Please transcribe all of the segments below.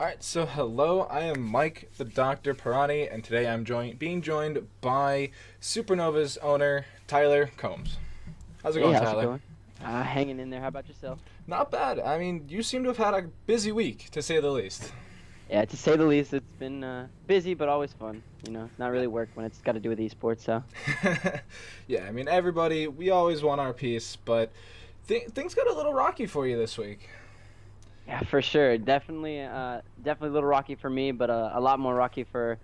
All right, so hello, I am Mike the Dr. Pirani, and today I'm being joined by Supernova's owner, Tyler Combs. How's it Hey, going, how's it Tyler? going? Hanging in there. How about yourself? Not bad. I mean, you seem to have had a busy week, to say the least. Yeah, to say the least, it's been busy but always fun. It's not really work when it's got to do with esports. So Yeah, I mean, everybody, we always want our piece, but things got a little rocky for you this week. yeah, for sure, definitely a little rocky for me, but a lot more rocky for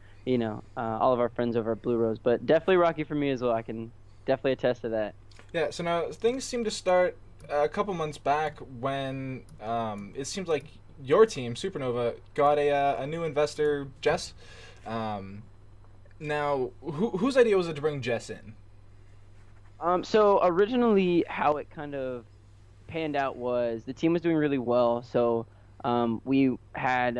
all of our friends over at Blue Rose. But definitely rocky for me as well. I can definitely attest to that. Yeah, so now things seem to start a couple months back when it seems like your team, Supernova, got a new investor, Jess. Um, Now, whose idea was it to bring Jess in? So originally, how it kind of panned out was the team was doing really well. So we had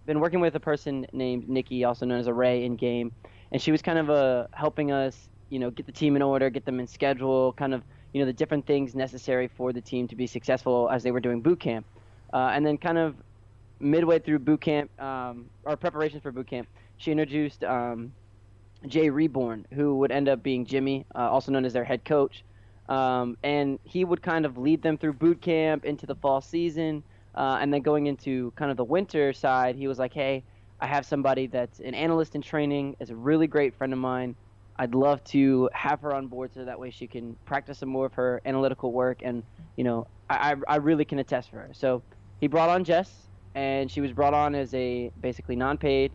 been working with a person named Nikki, also known as Array, in game, and she was kind of helping us, get the team in order, get them in schedule, kind of, the different things necessary for the team to be successful as they were doing boot camp. And then kind of midway through boot camp, or preparations for boot camp, she introduced Jay Reborn, who would end up being Jimmy, also known as their head coach. And he would kind of lead them through boot camp into the fall season. And then going into kind of the winter side, he was like, hey, I have somebody that's an analyst in training, is a really great friend of mine. I'd love to have her on board so that way she can practice some more of her analytical work. And, I really can attest for her. So he brought on Jess, and she was brought on as a basically non-paid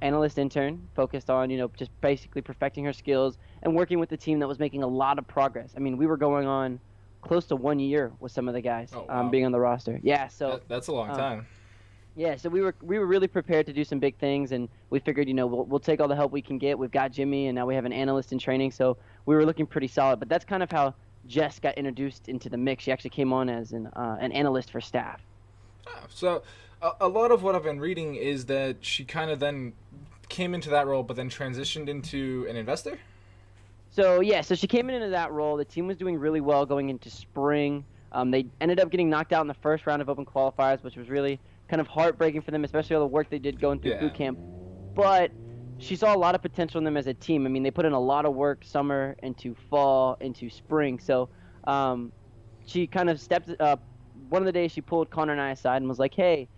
analyst intern focused on, just basically perfecting her skills and working with the team that was making a lot of progress. I mean, we were going on close to 1 year with some of the guys Oh wow, being on the roster. Yeah, so that's a long um, time. yeah, so we were really prepared to do some big things, and we figured, we'll take all the help we can get. We've got Jimmy, and now we have an analyst in training, so we were looking pretty solid. But that's kind of how Jess got introduced into the mix. She actually came on as an analyst for staff. So, a lot of what I've been reading is that she kind of then came into that role, but then transitioned into an investor. So yeah, so she came in into that role. The team was doing really well going into spring. They ended up getting knocked out in the first round of open qualifiers, which was really kind of heartbreaking for them, especially all the work they did going through Yeah. boot camp. But she saw a lot of potential in them as a team. I mean, they put in a lot of work summer into fall into spring. So um, she kind of stepped up. One of the days she pulled Connor and I aside and was like, "Hey,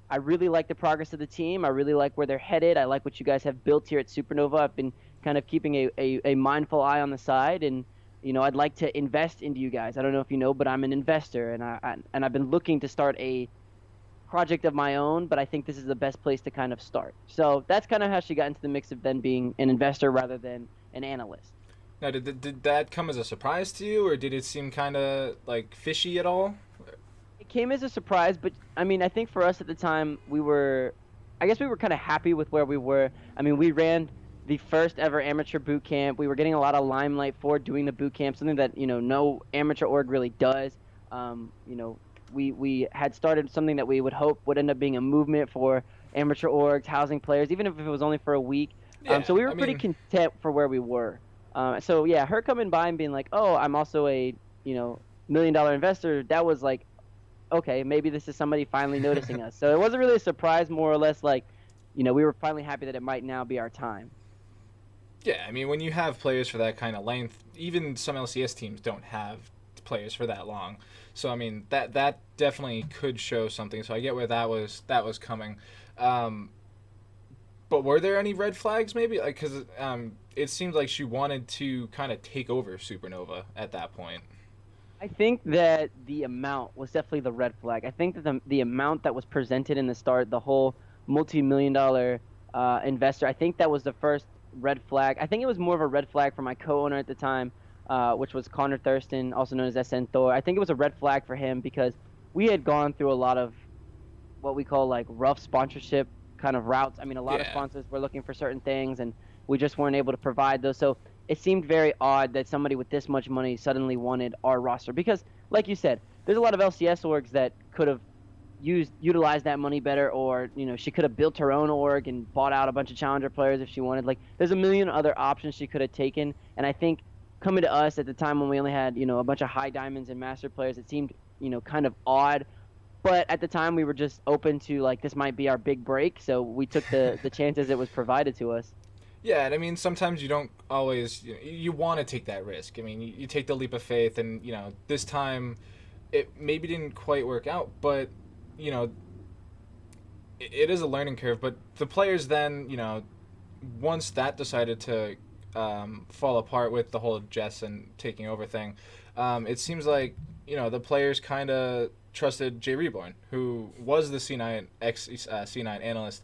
I really like the progress of the team. I really like where they're headed. I like what you guys have built here at Supernova. I've been kind of keeping a mindful eye on the side, and I'd like to invest into you guys. I don't know if you know, but I'm an investor, and I've been looking to start a project of my own, but I think this is the best place to kind of start. So that's kind of how she got into the mix of then being an investor rather than an analyst. Now, did that come as a surprise to you, or did it seem kind of like fishy at all? It came as a surprise, but I mean, I think for us at the time, I guess we were kind of happy with where we were. I mean, we ran the first ever amateur boot camp. We were getting a lot of limelight for doing the boot camp, something that, no amateur org really does. We had started something that we would hope would end up being a movement for amateur orgs, housing players, even if it was only for a week. Yeah, So we were I pretty mean, content for where we were. So yeah, her coming by and being like, "Oh, I'm also a $1 million investor." That was like, okay, maybe this is somebody finally noticing us. So it wasn't really a surprise, more or less like, we were finally happy that it might now be our time. yeah, I mean, when you have players for that kind of length, even some LCS teams don't have players for that long. So I mean, that definitely could show something. So I get where that was coming. Um, but were there any red flags, maybe? Like, because it seemed like she wanted to kind of take over Supernova at that point. I think that the amount was definitely the red flag. I think that the amount that was presented in the start, the whole multi-million-dollar investor, I think that was the first red flag. I think it was more of a red flag for my co-owner at the time, which was Connor Thurston, also known as SN Thor. I think it was a red flag for him because we had gone through a lot of what we call like rough sponsorship kind of routes. I mean, a lot of Yeah. sponsors were looking for certain things, and we just weren't able to provide those. So it seemed very odd that somebody with this much money suddenly wanted our roster because, like you said, there's a lot of LCS orgs that could have utilized that money better, or she could have built her own org and bought out a bunch of challenger players if she wanted. Like, there's a million other options she could have taken, and I think coming to us at the time when we only had a bunch of high diamonds and master players, it seemed kind of odd. But at the time, we were just open to like this might be our big break, so we took the chances it was provided to us. Yeah, and I mean sometimes you don't always you want to take that risk. I mean you take the leap of faith, and this time it maybe didn't quite work out, but you know it is a learning curve. But the players then once that decided to fall apart with the whole Jess and taking over thing, it seems like the players kind of trusted Jay Reborn, who was the C9 C9 analyst.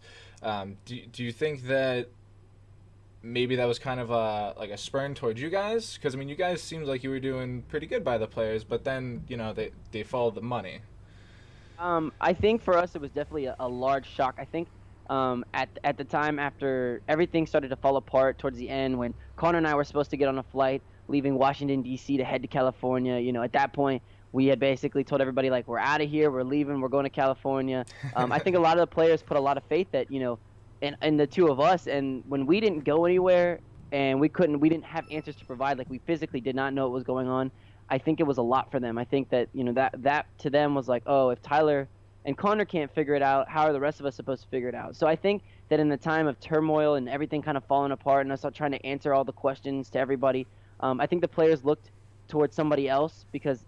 Do you think that maybe that was kind of like a spurn towards you guys? Because I mean, you guys seemed like you were doing pretty good by the players, but then they followed the money. I think for us it was definitely a large shock. I think at the time after everything started to fall apart towards the end, when Connor and I were supposed to get on a flight leaving Washington D.C. to head to California, at that point we had basically told everybody like we're out of here, we're leaving, we're going to California. I think a lot of the players put a lot of faith that in the two of us, and when we didn't go anywhere and we didn't have answers to provide, like we physically did not know what was going on. I think it was a lot for them. I think that that to them was like, oh, if Tyler and Connor can't figure it out, how are the rest of us supposed to figure it out? So I think that in the time of turmoil and everything kind of falling apart and us all trying to answer all the questions to everybody, I think the players looked towards somebody else because,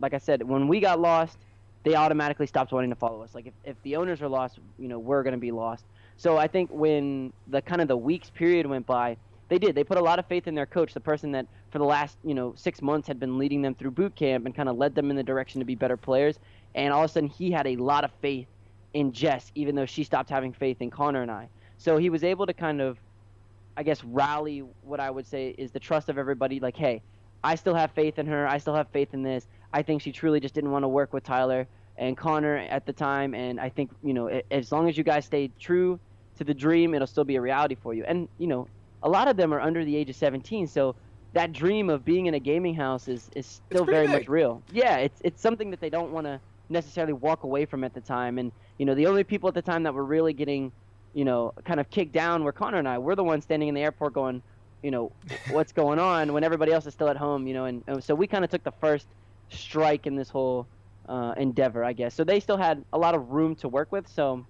like I said, when we got lost, they automatically stopped wanting to follow us. Like if the owners are lost, we're going to be lost. So I think when the weeks period went by, they put a lot of faith in their coach, the person that for the last 6 months had been leading them through boot camp and kind of led them in the direction to be better players. And all of a sudden he had a lot of faith in Jess, even though she stopped having faith in Connor and I. So he was able to kind of, I guess, rally what I would say is the trust of everybody. Like, hey, I still have faith in her. I still have faith in this. I think she truly just didn't want to work with Tyler and Connor at the time. And I think, as long as you guys stay true to the dream, it'll still be a reality for you. And, a lot of them are under the age of 17. So that dream of being in a gaming house is still very much real. Yeah, it's something that they don't want to necessarily walk away from at the time. And, the only people at the time that were really getting, kind of kicked down were Connor and I. We're the ones standing in the airport going, what's going on when everybody else is still at home, and so we kind of took the first strike in this whole endeavor, I guess. So they still had a lot of room to work with. So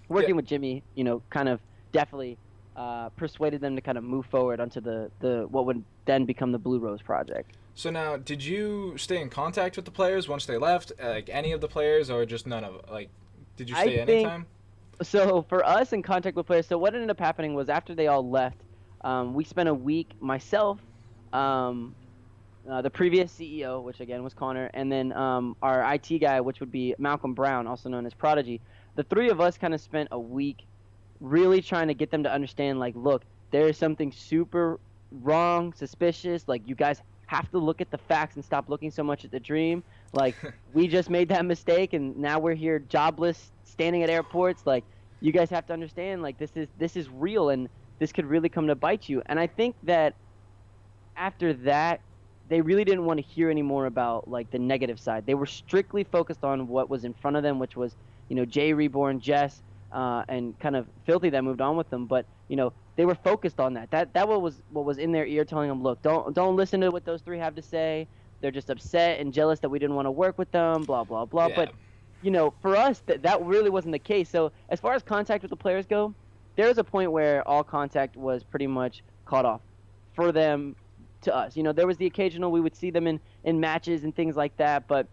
working with Jimmy, kind of definitely persuaded them to kind of move forward onto the what would then become the Blue Rose project. So now, did you stay in contact with the players once they left? Like any of the players, or just none of? Like, did you stay anytime? So for us in contact with players, so what ended up happening was after they all left, we spent a week, myself, the previous CEO, which again was Connor, and then our IT guy, which would be Malcolm Brown, also known as Prodigy. The three of us kind of spent a week really trying to get them to understand, like, look, there is something super wrong, suspicious. Like, you guys have to look at the facts and stop looking so much at the dream. Like, we just made that mistake, and now we're here jobless, standing at airports. Like, you guys have to understand, like, this is real, and this could really come to bite you. And I think that after that, they really didn't want to hear any more about, like, the negative side. They were strictly focused on what was in front of them, which was, Jay Reborn, Jess, and kind of Filthy that moved on with them. But, they were focused on that. That what was in their ear, telling them, look, don't listen to what those three have to say. They're just upset and jealous that we didn't want to work with them, blah, blah, blah. Yeah. But, for us, that really wasn't the case. So as far as contact with the players go, there was a point where all contact was pretty much cut off for them to us. There was the occasional, we would see them in matches and things like that. But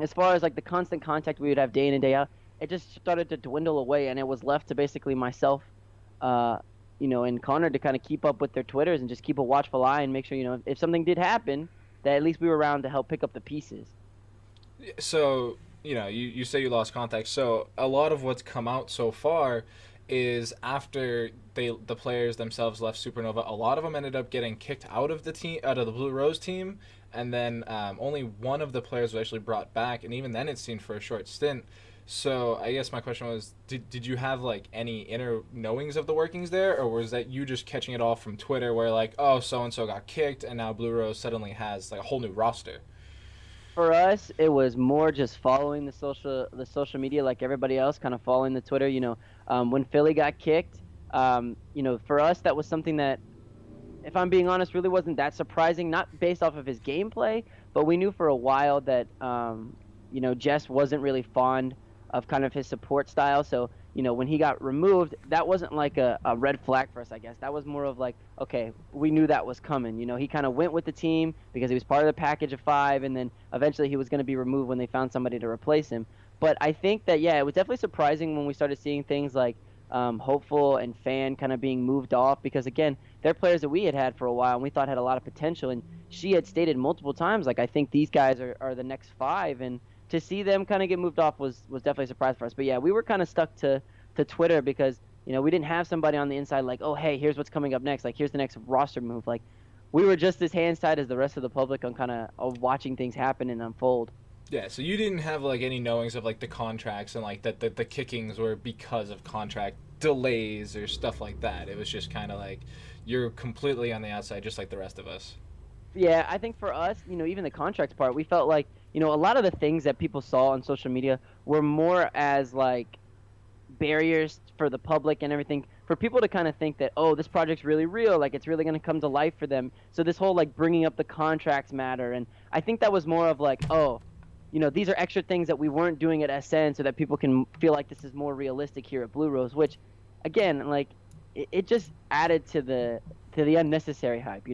as far as, like, the constant contact we would have day in and day out, it just started to dwindle away, and it was left to basically myself, and Connor to kind of keep up with their Twitters and just keep a watchful eye and make sure, if something did happen, that at least we were around to help pick up the pieces. So, you say you lost contact. So a lot of what's come out so far is after the players themselves left Supernova, a lot of them ended up getting kicked out of the team, out of the Blue Rose team, and then only one of the players was actually brought back, and even then it seemed for a short stint. So I guess my question was, did you have, like, any inner knowings of the workings there, or was that you just catching it all from Twitter where, like, oh, so-and-so got kicked and now Blue Rose suddenly has, like, a whole new roster? For us, it was more just following the social media like everybody else, kind of following the Twitter. When Philly got kicked, for us, that was something that, if I'm being honest, really wasn't that surprising, not based off of his gameplay, but we knew for a while that Jess wasn't really fond of kind of his support style. So, when he got removed, that wasn't like a red flag for us, I guess. That was more of like, okay, we knew that was coming. He kind of went with the team because he was part of the package of 5, and then eventually he was going to be removed when they found somebody to replace him. But I think that, yeah, it was definitely surprising when we started seeing things like Hopeful and Fan kind of being moved off because, again, they're players that we had for a while and we thought had a lot of potential. And she had stated multiple times, like, I think these guys are the next 5. And to see them kind of get moved off was definitely a surprise for us. But, yeah, we were kind of stuck to Twitter because, we didn't have somebody on the inside like, oh, hey, here's what's coming up next. Like, here's the next roster move. Like, we were just as hands tied as the rest of the public on kind of watching things happen and unfold. Yeah, so you didn't have like any knowings of like the contracts and like that the kickings were because of contract delays or stuff like that. It was just kind of like you're completely on the outside, just like the rest of us. Yeah, I think for us, even the contracts part, we felt like, a lot of the things that people saw on social media were more as like barriers for the public and everything for people to kind of think that, oh, this project's really real, like it's really going to come to life for them. So this whole like bringing up the contracts matter, and I think that was more of like, oh, these are extra things that we weren't doing at SN so that people can feel like this is more realistic here at Blue Rose, which, again, like, it just added to the unnecessary hype,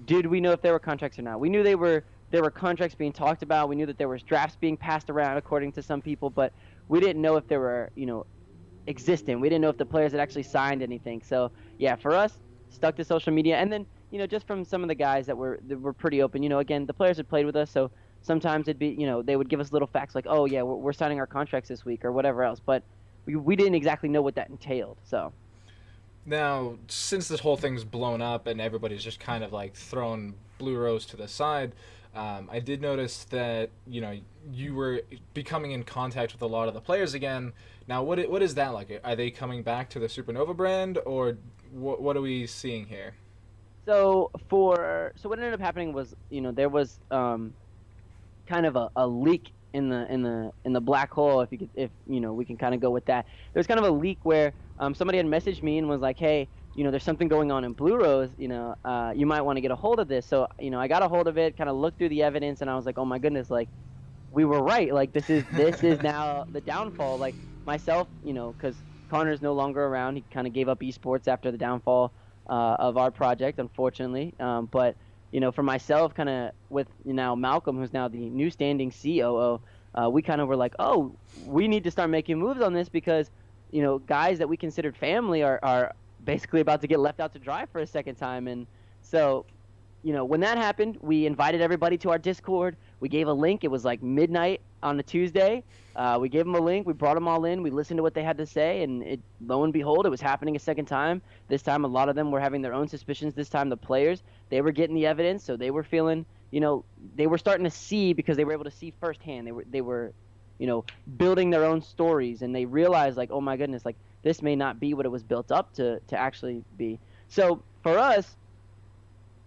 Did we know if there were contracts or not? We knew there were contracts being talked about. We knew that there was drafts being passed around, according to some people, but we didn't know if there were, existing. We didn't know if the players had actually signed anything. So, yeah, for us, stuck to social media. And then, just from some of the guys that were pretty open, again, the players had played with us, so sometimes it'd be, they would give us little facts like, oh, yeah, we're signing our contracts this week or whatever else. But we didn't exactly know what that entailed. So now, since this whole thing's blown up and everybody's just kind of like thrown Blue Rose to the side, I did notice that, you were becoming in contact with a lot of the players again. Now, what is that like? Are they coming back to the Supernova brand, or what are we seeing here? So what ended up happening was, there was kind of a leak in the black hole, if we can kind of go with that. There was kind of a leak where somebody had messaged me and was like, hey, there's something going on in Blue Rose, you might want to get a hold of this. So I got a hold of it, kind of looked through the evidence, and I was like, oh my goodness, like we were right. Like this is now the downfall. Like myself, because Connor's no longer around. He kind of gave up esports after the downfall of our project, unfortunately. But for myself, kind of with now Malcolm, who's now the new standing COO, we kind of were like, oh, we need to start making moves on this because, guys that we considered family are basically about to get left out to dry for a second time. And so, when that happened, we invited everybody to our Discord. We gave a link. It was like midnight on a Tuesday. We gave them a link. We brought them all in. We listened to what they had to say, and lo and behold, it was happening a second time. This time, a lot of them were having their own suspicions. This time, the players, they were getting the evidence, so they were feeling, they were starting to see because they were able to see firsthand. They were, building their own stories, and they realized, like, oh my goodness, like this may not be what it was built up to actually be. So for us,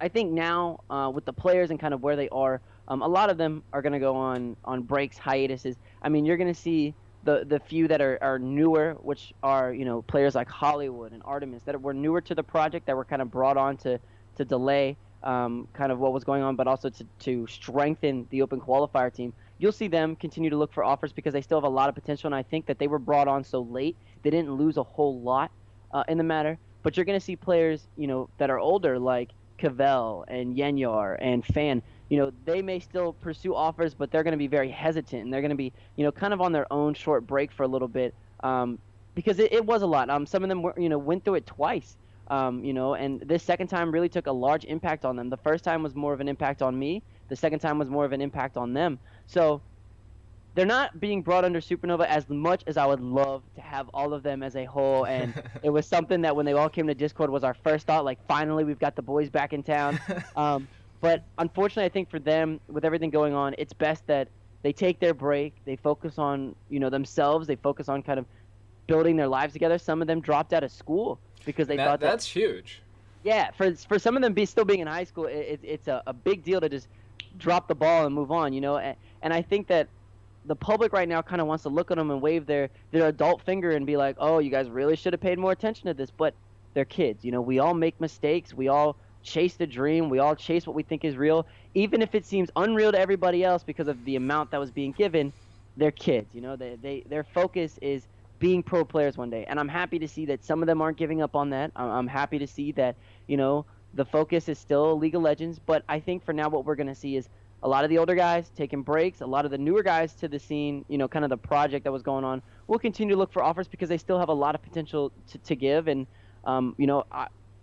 I think now with the players and kind of where they are, a lot of them are going to go on breaks, hiatuses. I mean, you're going to see the few that are newer, which are, players like Hollywood and Artemis that were newer to the project, that were kind of brought on to delay kind of what was going on, but also to strengthen the open qualifier team. You'll see them continue to look for offers because they still have a lot of potential, and I think that they were brought on so late, they didn't lose a whole lot in the matter. But you're going to see players, that are older, like Cavell and Yenyar and Fan. They may still pursue offers, but they're going to be very hesitant, and they're going to be, kind of on their own short break for a little bit because it was a lot. Some of them were, went through it twice, and this second time really took a large impact on them. The first time was more of an impact on me. The second time was more of an impact on them. So they're not being brought under Supernova as much as I would love to have all of them as a whole. And it was something that when they all came to Discord was our first thought, like, finally, we've got the boys back in town. But unfortunately, I think for them, with everything going on, it's best that they take their break. They focus on, themselves. They focus on kind of building their lives together. Some of them dropped out of school because they thought that's huge. Yeah, for some of them still being in high school, it's a big deal to just drop the ball and move on, And I think that the public right now kind of wants to look at them and wave their adult finger and be like, oh, you guys really should have paid more attention to this. But they're kids. We all make mistakes. We all chase the dream. We all chase what we think is real, even if it seems unreal to everybody else because of the amount that was being given. They're kids, their focus is being pro players one day. And I'm happy to see that some of them aren't giving up on that. I'm happy to see that, the focus is still League of Legends. But I think for now, what we're going to see is a lot of the older guys taking breaks, a lot of the newer guys to the scene, kind of the project that was going on, will continue to look for offers because they still have a lot of potential to give. And,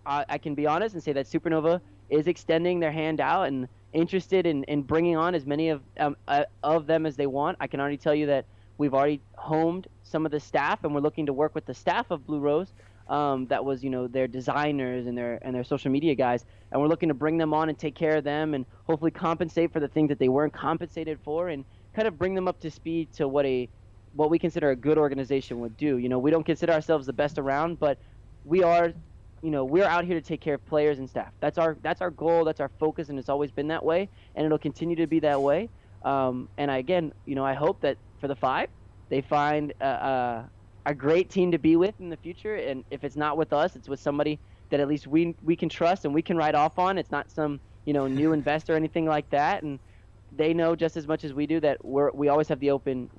I can be honest and say that Supernova is extending their hand out and interested in bringing on as many of them as they want. I can already tell you that we've already homed some of the staff, and we're looking to work with the staff of Blue Rose. That was, their designers and their social media guys, and we're looking to bring them on and take care of them, and hopefully compensate for the things that they weren't compensated for, and kind of bring them up to speed to what we consider a good organization would do. We don't consider ourselves the best around, but we are, we're out here to take care of players and staff. That's our goal. That's our focus, and it's always been that way, and it'll continue to be that way. Again, I hope that for the 5, they find a great team to be with in the future. And if it's not with us, it's with somebody that at least we can trust and we can ride off on. It's not some, new investor or anything like that. And they know just as much as we do that we always have the open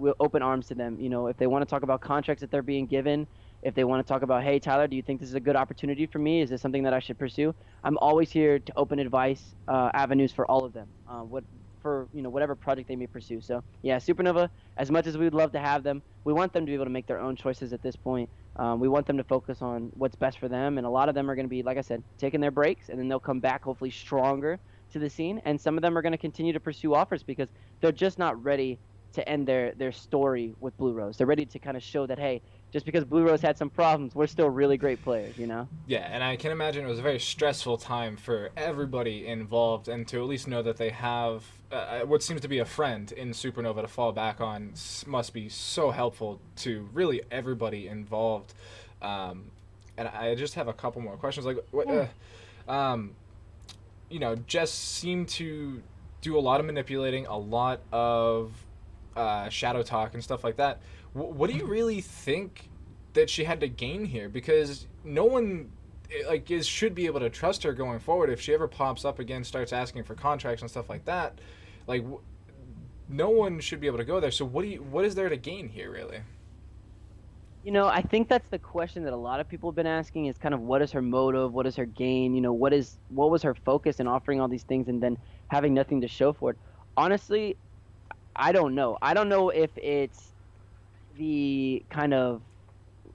arms to them. If they want to talk about contracts that they're being given, if they want to talk about, hey, Tyler, do you think this is a good opportunity for me? Is this something that I should pursue? I'm always here to open advice avenues for all of them. Whatever project they may pursue. So yeah, Supernova, as much as we'd love to have them, we want them to be able to make their own choices at this point. We want them to focus on what's best for them, and a lot of them are going to be, like I said, taking their breaks, and then they'll come back hopefully stronger to the scene. And some of them are going to continue to pursue offers because they're just not ready to end their story with Blue Rose. They're ready to kind of show that, hey, just because Blue Rose had some problems, we're still really great players, Yeah, and I can imagine it was a very stressful time for everybody involved, and to at least know that they have what seems to be a friend in Supernova to fall back on must be so helpful to really everybody involved. And I just have a couple more questions. Like, Jess seemed to do a lot of manipulating, a lot of shadow talk and stuff like that. What do you really think that she had to gain here? Because no one should be able to trust her going forward. If she ever pops up again, starts asking for contracts and stuff like that, no one should be able to go there. So what is there to gain here, really? I think that's the question that a lot of people have been asking is kind of what is her motive, what is her gain, what was her focus in offering all these things and then having nothing to show for it. Honestly, I don't know. I don't know if it's the kind of,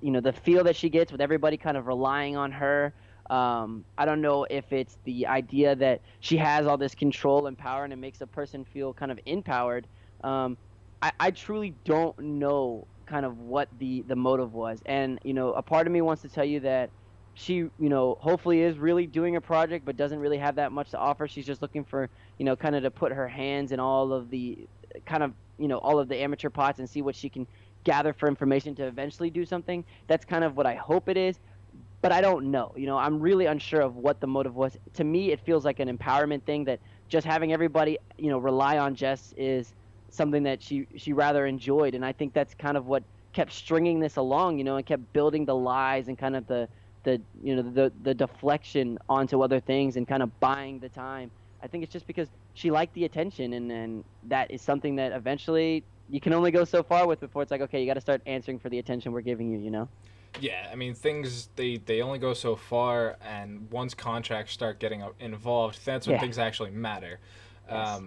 the feel that she gets with everybody kind of relying on her. I don't know if it's the idea that she has all this control and power and it makes a person feel kind of empowered. I truly don't know kind of what the motive was. And, a part of me wants to tell you that she, hopefully is really doing a project but doesn't really have that much to offer. She's just looking for, kind of to put her hands in all of the kind of, all of the amateur pots and see what she can gather for information to eventually do something. That's kind of what I hope it is, but I don't know. I'm really unsure of what the motive was. To me, it feels like an empowerment thing that just having everybody, rely on Jess is something that she rather enjoyed. And I think that's kind of what kept stringing this along, and kept building the lies and kind of the deflection onto other things and kind of buying the time. I think it's just because she liked the attention, and that is something that eventually you can only go so far with before it's like, okay, you got to start answering for the attention we're giving you, Yeah, I mean, things, they only go so far, and once contracts start getting involved, that's when things actually matter. Yes.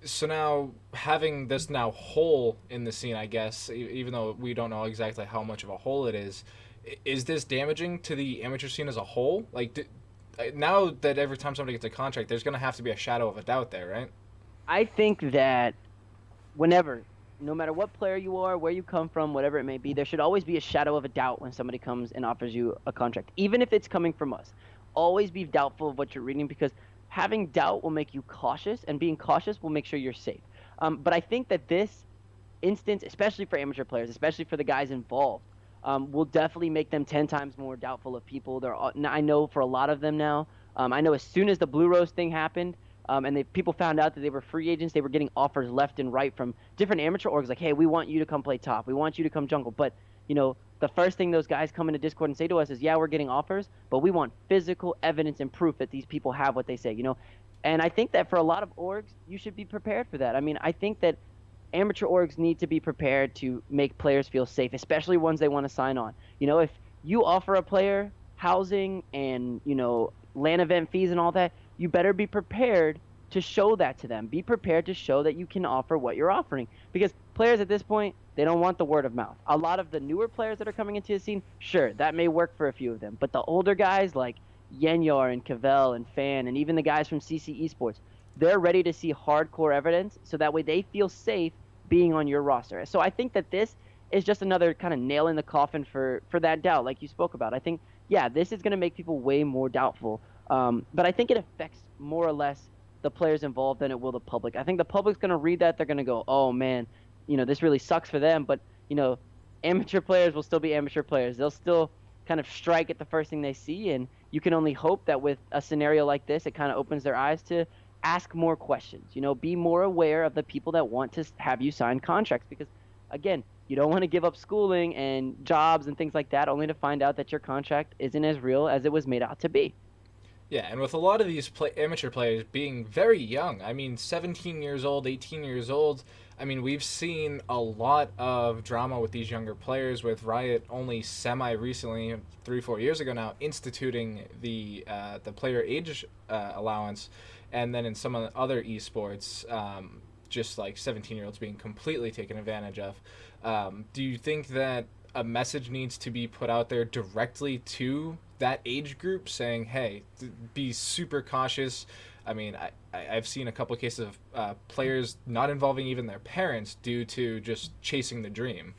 So now, having this now hole in the scene, I guess, even though we don't know exactly how much of a hole it is this damaging to the amateur scene as a whole? Now that every time somebody gets a contract, there's going to have to be a shadow of a doubt there, right? I think that no matter what player you are, where you come from, whatever it may be, there should always be a shadow of a doubt when somebody comes and offers you a contract, even if it's coming from us. Always be doubtful of what you're reading because having doubt will make you cautious, and being cautious will make sure you're safe. But I think that this instance, especially for amateur players, especially for the guys involved, will definitely make them 10 times more doubtful of people. I know for a lot of them now, I know as soon as the Blue Rose thing happened, and people found out that they were free agents, they were getting offers left and right from different amateur orgs like, hey, we want you to come play top. We want you to come jungle. But the first thing those guys come into Discord and say to us is, yeah, we're getting offers, but we want physical evidence and proof that these people have what they say. And I think that for a lot of orgs, you should be prepared for that. I mean, I think that amateur orgs need to be prepared to make players feel safe, especially ones they want to sign on. If you offer a player housing and, LAN event fees and all that, you better be prepared to show that to them. Be prepared to show that you can offer what you're offering. Because players at this point, they don't want the word of mouth. A lot of the newer players that are coming into the scene, sure, that may work for a few of them. But the older guys like Yenyar and Cavell and Fan and even the guys from CC Esports, they're ready to see hardcore evidence so that way they feel safe being on your roster. So I think that this is just another kind of nail in the coffin for that doubt, like you spoke about. I think, yeah, this is going to make people way more doubtful. But I think it affects more or less the players involved than it will the public. I think the public's going to read that. They're going to go, oh, man, this really sucks for them. But, amateur players will still be amateur players. They'll still kind of strike at the first thing they see. And you can only hope that with a scenario like this, it kind of opens their eyes to ask more questions. Be more aware of the people that want to have you sign contracts. Because, again, you don't want to give up schooling and jobs and things like that only to find out that your contract isn't as real as it was made out to be. Yeah, and with a lot of these amateur players being very young, I mean, 17 years old, 18 years old, I mean, we've seen a lot of drama with these younger players, with Riot only semi-recently, 3-4 years ago now, instituting the player age allowance, and then in some of the other esports, just like 17-year-olds being completely taken advantage of. Do you think that a message needs to be put out there directly to that age group saying, hey, be super cautious? I mean, I've seen a couple of cases of players not involving even their parents due to just chasing the dream.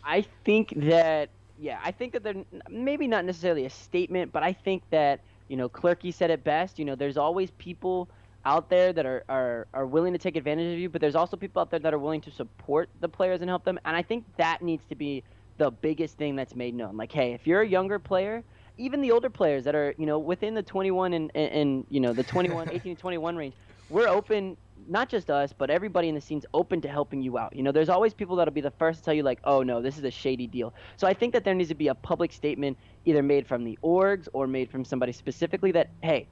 I think that, yeah, I think that they're maybe not necessarily a statement, but I think that, Clerky said it best. There's always people out there that are willing to take advantage of you, but there's also people out there that are willing to support the players and help them. And I think that needs to be the biggest thing that's made known. Like, hey, if you're a younger player, even the older players that are, within the 21 and the 21, 18 to 21 range, we're open, not just us, but everybody in the scene's open to helping you out. There's always people that'll be the first to tell you, like, oh, no, this is a shady deal. So I think that there needs to be a public statement either made from the orgs or made from somebody specifically that, hey,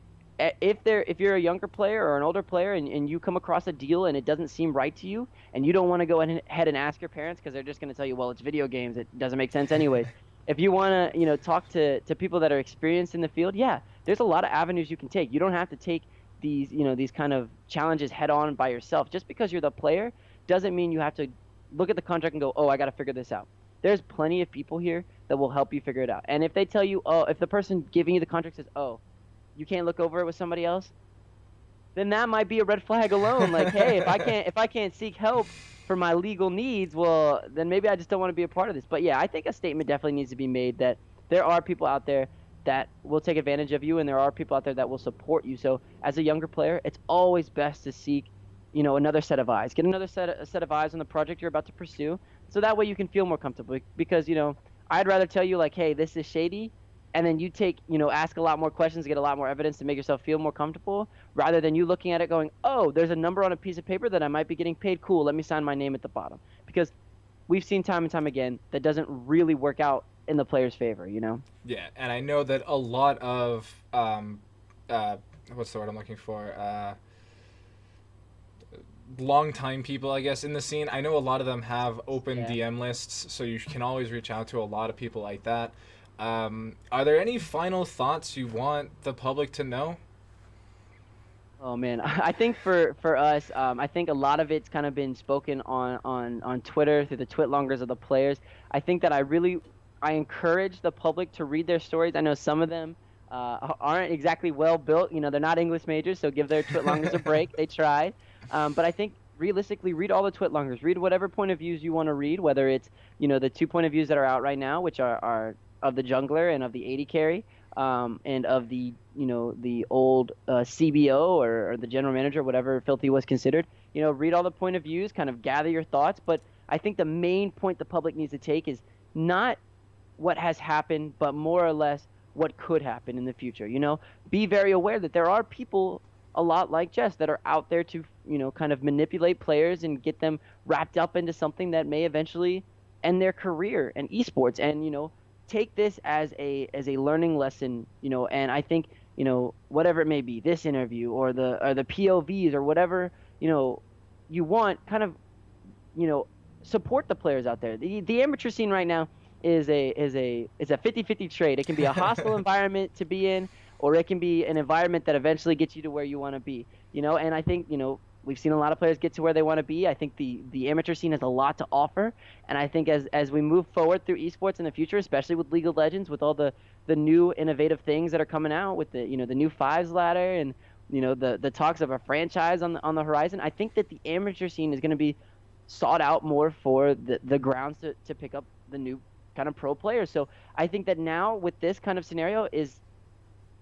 if you're a younger player or an older player and you come across a deal and it doesn't seem right to you and you don't want to go ahead and ask your parents because they're just going to tell you, well, it's video games, it doesn't make sense anyways. If you want to, talk to people that are experienced in the field, yeah, there's a lot of avenues you can take. You don't have to take these, these kind of challenges head on by yourself. Just because you're the player doesn't mean you have to look at the contract and go, oh, I got to figure this out. There's plenty of people here that will help you figure it out. And if they tell you, oh, if the person giving you the contract says, oh, you can't look over it with somebody else, then that might be a red flag alone. Like, hey, if I can't seek help for my legal needs, well, then maybe I just don't want to be a part of this. But yeah, I think a statement definitely needs to be made that there are people out there that will take advantage of you, and there are people out there that will support you. So as a younger player, it's always best to seek, another set of eyes. Get another set of eyes on the project you're about to pursue, so that way you can feel more comfortable. Because, I'd rather tell you, like, hey, this is shady, and then you ask a lot more questions, get a lot more evidence to make yourself feel more comfortable, rather than you looking at it going, oh, there's a number on a piece of paper that I might be getting paid. Cool, let me sign my name at the bottom. Because we've seen time and time again that doesn't really work out in the player's favor, Yeah, and I know that a lot of, what's the word I'm looking for? Long-time people, I guess, in the scene. I know a lot of them have open DM lists, so you can always reach out to a lot of people like that. Are there any final thoughts you want the public to know? Oh man, I think for us, I think a lot of it's kind of been spoken on Twitter through the twitlongers of the players. I think that I encourage the public to read their stories. I know some of them aren't exactly well built. They're not English majors, so give their twitlongers a break. They tried, but I think realistically, read all the twitlongers. Read whatever point of views you want to read, whether it's the 2 point of views that are out right now, which are of the jungler and of the AD carry, and of the the old CBO or the general manager, whatever Filthy was considered. Read all the point of views, kind of gather your thoughts. But I think the main point the public needs to take is not what has happened, but more or less what could happen in the future. Be very aware that there are people a lot like Jess that are out there to kind of manipulate players and get them wrapped up into something that may eventually and their career and esports, and take this as a learning lesson, and I think, whatever it may be, this interview or the POVs or whatever, you want, kind of, support the players out there. The amateur scene right now is a 50-50 trade. It can be a hostile environment to be in, or it can be an environment that eventually gets you to where you want to be. And I think, we've seen a lot of players get to where they want to be. I think the amateur scene has a lot to offer, and I think as we move forward through esports in the future, especially with League of Legends, with all the new innovative things that are coming out with the new fives ladder, and the talks of a franchise on the horizon, I think that the amateur scene is going to be sought out more for the grounds to pick up the new kind of pro players. So I think that now, with this kind of scenario, is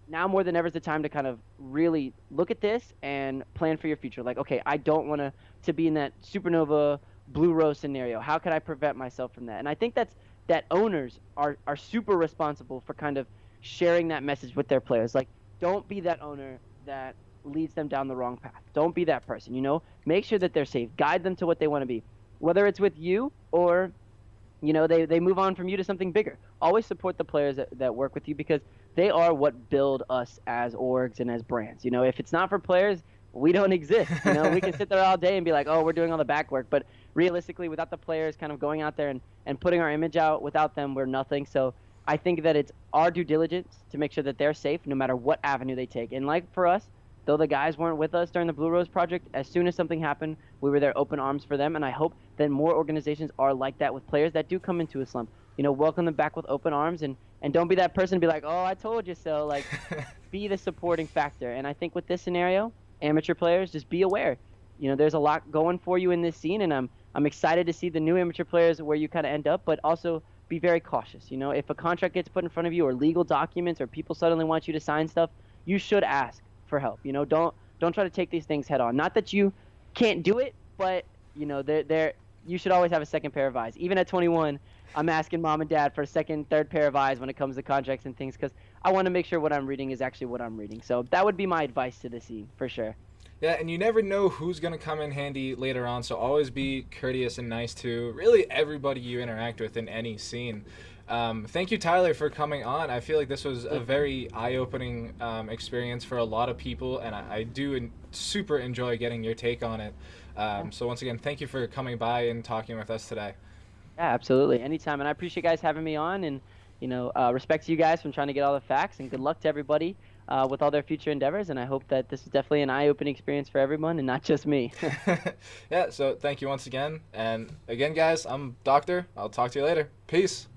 now more than ever is the time to kind of really look at this and plan for your future. Like, okay, I don't want to be in that supernova blue rose scenario. How can I prevent myself from that? And I think that owners are super responsible for kind of sharing that message with their players. Like, don't be that owner that leads them down the wrong path. Don't be that person, Make sure that they're safe. Guide them to what they want to be. Whether it's with you or, they move on from you to something bigger. Always support the players that work with you, because they are what build us as orgs and as brands. If it's not for players, we don't exist. We can sit there all day and be like, oh, we're doing all the back work. But realistically, without the players kind of going out there and putting our image out, without them, we're nothing. So I think that it's our due diligence to make sure that they're safe no matter what avenue they take. And like for us, though the guys weren't with us during the Blue Rose project, as soon as something happened, we were there open arms for them. And I hope that more organizations are like that with players that do come into a slump. Welcome them back with open arms, and don't be that person to be like, oh, I told you so. Like, be the supporting factor. And I think with this scenario, amateur players, just be aware. There's a lot going for you in this scene, and I'm excited to see the new amateur players where you kind of end up, but also be very cautious. If a contract gets put in front of you, or legal documents, or people suddenly want you to sign stuff, you should ask for help. Don't try to take these things head on. Not that you can't do it, but you should always have a second pair of eyes. Even at 21, I'm asking mom and dad for a second, third pair of eyes when it comes to contracts and things, because I want to make sure what I'm reading is actually what I'm reading. So that would be my advice to the scene, for sure. Yeah, and you never know who's going to come in handy later on, so always be courteous and nice to really everybody you interact with in any scene. Thank you, Tyler, for coming on. I feel like this was a very eye-opening experience for a lot of people, and I do super enjoy getting your take on it. So once again, thank you for coming by and talking with us today. Yeah, absolutely. Anytime. And I appreciate you guys having me on, and, respect to you guys from trying to get all the facts, and good luck to everybody with all their future endeavors. And I hope that this is definitely an eye-opening experience for everyone and not just me. Yeah, so thank you once again. And again, guys, I'm Doctor. I'll talk to you later. Peace.